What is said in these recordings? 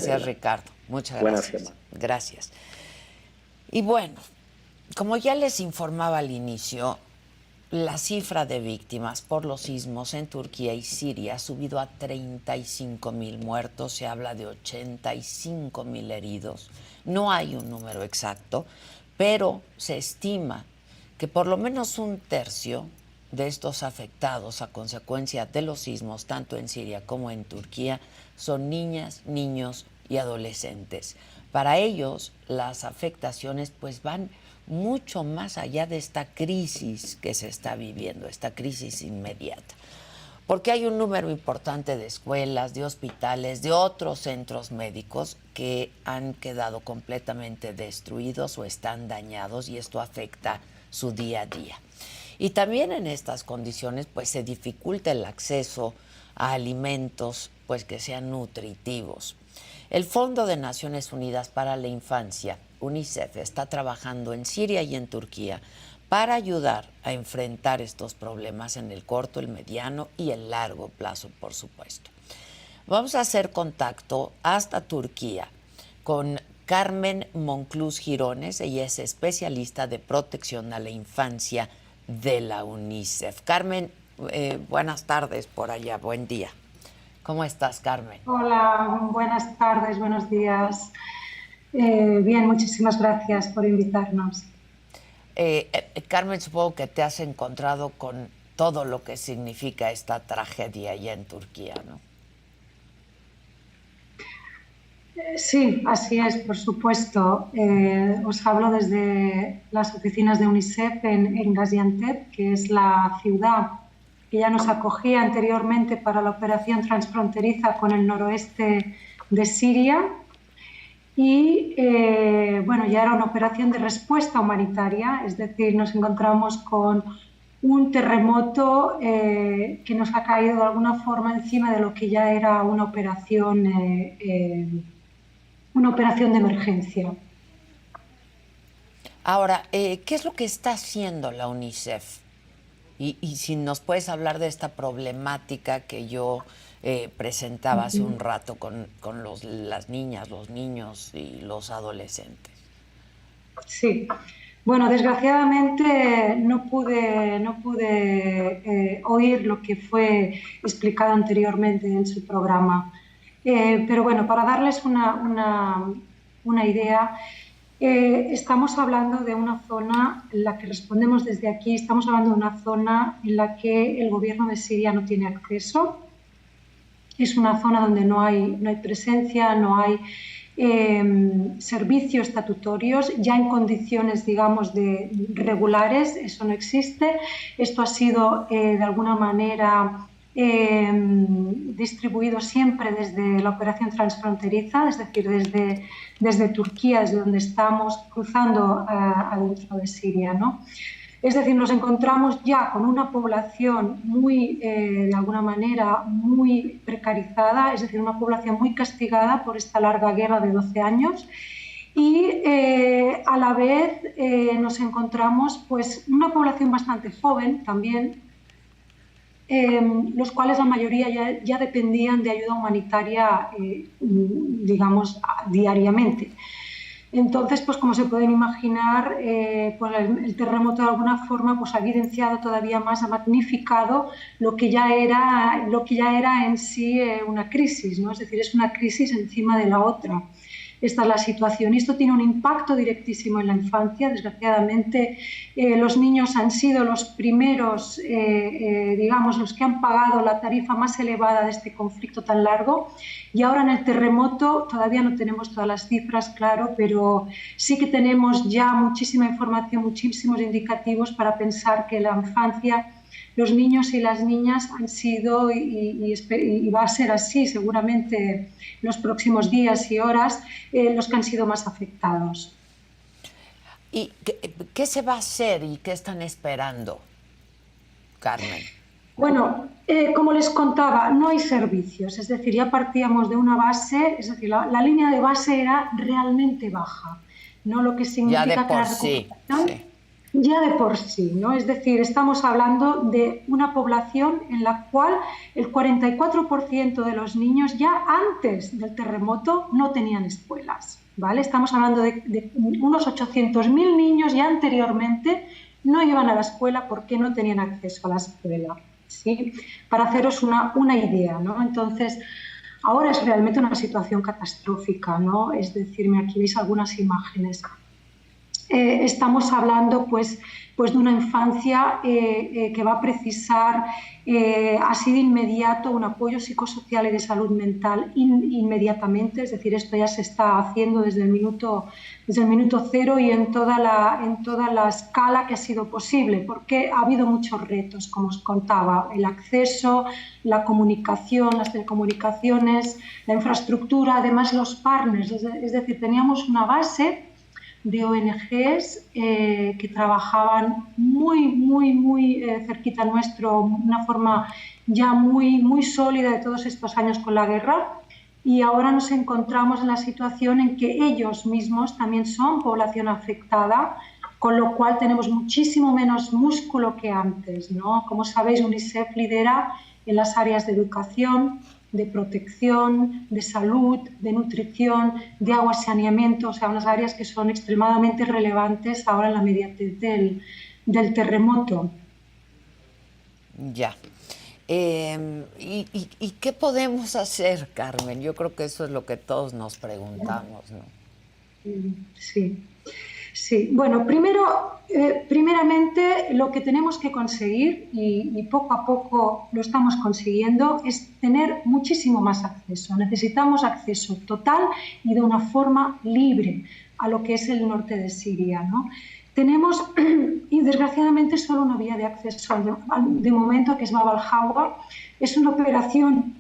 Gracias, Ricardo. Muchas Buenas gracias. semanas. Gracias. Y bueno, como ya les informaba al inicio, la cifra de víctimas por los sismos en Turquía y Siria ha subido a 35,000 muertos, se habla de 85,000 heridos. No hay un número exacto, pero se estima que por lo menos un tercio de estos afectados a consecuencia de los sismos, tanto en Siria como en Turquía, son niñas, niños y adolescentes. Para ellos, las afectaciones pues van mucho más allá de esta crisis que se está viviendo, esta crisis inmediata. Porque hay un número importante de escuelas, de hospitales, de otros centros médicos que han quedado completamente destruidos o están dañados y esto afecta su día a día. Y también en estas condiciones pues se dificulta el acceso a alimentos pues que sean nutritivos. El Fondo de Naciones Unidas para la Infancia, UNICEF, está trabajando en Siria y en Turquía para ayudar a enfrentar estos problemas en el corto, el mediano y el largo plazo, por supuesto. Vamos a hacer contacto hasta Turquía con Carmen Monclús Girones. Ella es especialista de protección a la infancia de la UNICEF. Carmen, buenas tardes por allá, buen día. ¿Cómo estás, Carmen? Hola, buenas tardes, buenos días. Bien, muchísimas gracias por invitarnos. Carmen, supongo que te has encontrado con todo lo que significa esta tragedia allá en Turquía, ¿no? Sí, así es, por supuesto. Os hablo desde las oficinas de UNICEF en Gaziantep, que es la ciudad que ya nos acogía anteriormente para la operación transfronteriza con el noroeste de Siria. Y bueno, ya era una operación de respuesta humanitaria, es decir, nos encontramos con un terremoto que nos ha caído de alguna forma encima de lo que ya era una operación de emergencia. Ahora, ¿qué es lo que está haciendo la UNICEF? Y si nos puedes hablar de esta problemática que yo presentaba hace un rato con las niñas, los niños y los adolescentes. Sí, bueno, desgraciadamente no pude oír lo que fue explicado anteriormente en su programa. Pero bueno, para darles una idea, estamos hablando de una zona en la que respondemos desde aquí, estamos hablando de una zona en la que el gobierno de Siria no tiene acceso. Es una zona donde no hay presencia, no hay servicios estatutorios, ya en condiciones, digamos, regulares, eso no existe. Esto ha sido de alguna manera distribuido siempre desde la operación transfronteriza, es decir, desde Turquía, desde donde estamos cruzando adentro de Siria, ¿no? Es decir, nos encontramos ya con una población muy, de alguna manera, muy precarizada, es decir, una población muy castigada por esta larga guerra de 12 años y a la vez nos encontramos pues, una población bastante joven también, los cuales la mayoría ya dependían de ayuda humanitaria, digamos, diariamente. Entonces, pues como se pueden imaginar, pues el terremoto de alguna forma pues, ha evidenciado todavía más, ha magnificado lo que ya era en sí una crisis, ¿no? Es decir, es una crisis encima de la otra. Esta es la situación y esto tiene un impacto directísimo en la infancia. Desgraciadamente, los niños han sido los primeros, digamos, los que han pagado la tarifa más elevada de este conflicto tan largo. Y ahora en el terremoto todavía no tenemos todas las cifras, claro, pero sí que tenemos ya muchísima información, muchísimos indicativos para pensar que la infancia, los niños y las niñas han sido y va a ser así seguramente los próximos días y horas los que han sido más afectados. ¿Y qué se va a hacer y qué están esperando, Carmen? Bueno, como les contaba, no hay servicios, es decir, ya partíamos de una base, es decir, la línea de base era realmente baja, no lo que significa ya de por que la sí, recuperación... sí. ya de por sí, ¿no? Es decir, estamos hablando de una población en la cual el 44% de los niños ya antes del terremoto no tenían escuelas, ¿vale? Estamos hablando de unos 800.000 niños ya anteriormente no iban a la escuela porque no tenían acceso a la escuela, ¿sí? Para haceros una idea, ¿no? Entonces, ahora es realmente una situación catastrófica, ¿no? Es decir, aquí veis algunas imágenes. Estamos hablando pues de una infancia que va a precisar así de inmediato un apoyo psicosocial y de salud mental inmediatamente, es decir, esto ya se está haciendo desde el minuto cero y en toda la escala que ha sido posible, porque ha habido muchos retos, como os contaba, el acceso, la comunicación, las telecomunicaciones, la infraestructura, además los partners, es decir, teníamos una base de ONGs que trabajaban muy cerquita nuestro, una forma ya muy sólida de todos estos años con la guerra, y ahora nos encontramos en la situación en que ellos mismos también son población afectada, con lo cual tenemos muchísimo menos músculo que antes, ¿no? Como sabéis, UNICEF lidera en las áreas de educación, de protección, de salud, de nutrición, de agua y saneamiento, o sea, unas áreas que son extremadamente relevantes ahora en la mediatez del terremoto. Ya. ¿Y qué podemos hacer, Carmen? Yo creo que eso es lo que todos nos preguntamos, ¿no? Sí. Sí, bueno, primeramente lo que tenemos que conseguir, y poco a poco lo estamos consiguiendo, es tener muchísimo más acceso. Necesitamos acceso total y de una forma libre a lo que es el norte de Siria, ¿no? Tenemos, y desgraciadamente, solo una vía de acceso de momento, que es Bab al-Hawa. Es una operación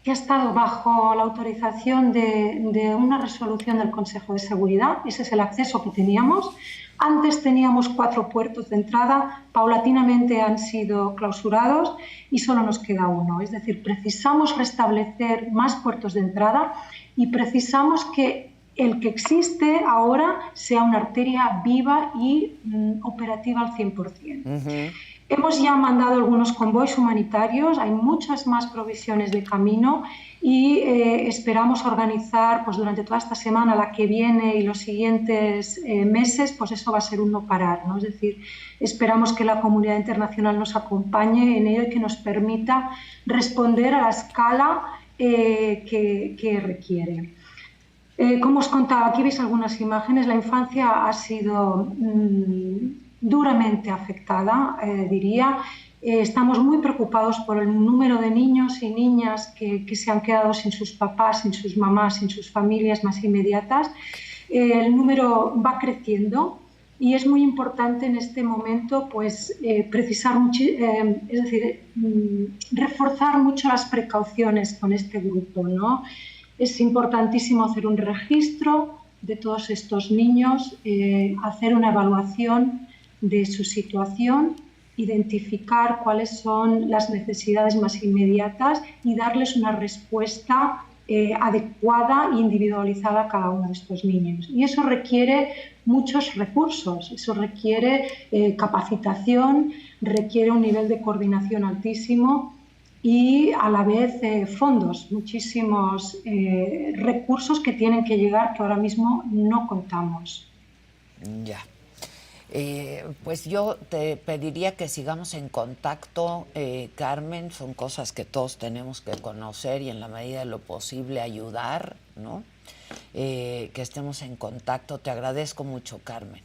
que ha estado bajo la autorización de una resolución del Consejo de Seguridad. Ese es el acceso que teníamos. Antes teníamos 4 puertos de entrada, paulatinamente han sido clausurados y solo nos queda uno. Es decir, precisamos restablecer más puertos de entrada y precisamos que el que existe ahora sea una arteria viva y operativa al 100%. Hemos ya mandado algunos convoys humanitarios, hay muchas más provisiones de camino y esperamos organizar pues, durante toda esta semana, la que viene y los siguientes meses, pues eso va a ser un no parar, ¿no? Es decir, esperamos que la comunidad internacional nos acompañe en ello y que nos permita responder a la escala que requiere. Como os contaba, aquí veis algunas imágenes, la infancia ha sido duramente afectada, diría. Estamos muy preocupados por el número de niños y niñas que se han quedado sin sus papás, sin sus mamás, sin sus familias más inmediatas. El número va creciendo y es muy importante en este momento pues, precisar es decir, reforzar mucho las precauciones con este grupo, ¿no? Es importantísimo hacer un registro de todos estos niños, hacer una evaluación de su situación, identificar cuáles son las necesidades más inmediatas y darles una respuesta adecuada e individualizada a cada uno de estos niños. Y eso requiere muchos recursos, eso requiere capacitación, requiere un nivel de coordinación altísimo y a la vez fondos, muchísimos recursos que tienen que llegar que ahora mismo no contamos. Ya. Pues yo te pediría que sigamos en contacto, Carmen. Son cosas que todos tenemos que conocer y en la medida de lo posible ayudar, ¿no? Que estemos en contacto. Te agradezco mucho, Carmen.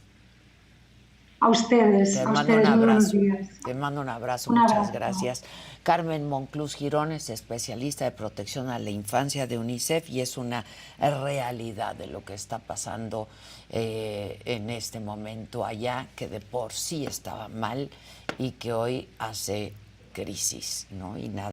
A ustedes, Te mando un muy buenos abrazo. días. Te mando un abrazo, Un muchas abrazo. gracias. Carmen Monclús Girón es especialista de protección a la infancia de UNICEF y es una realidad de lo que está pasando en este momento allá, que de por sí estaba mal y que hoy hace crisis, ¿no? Y nada.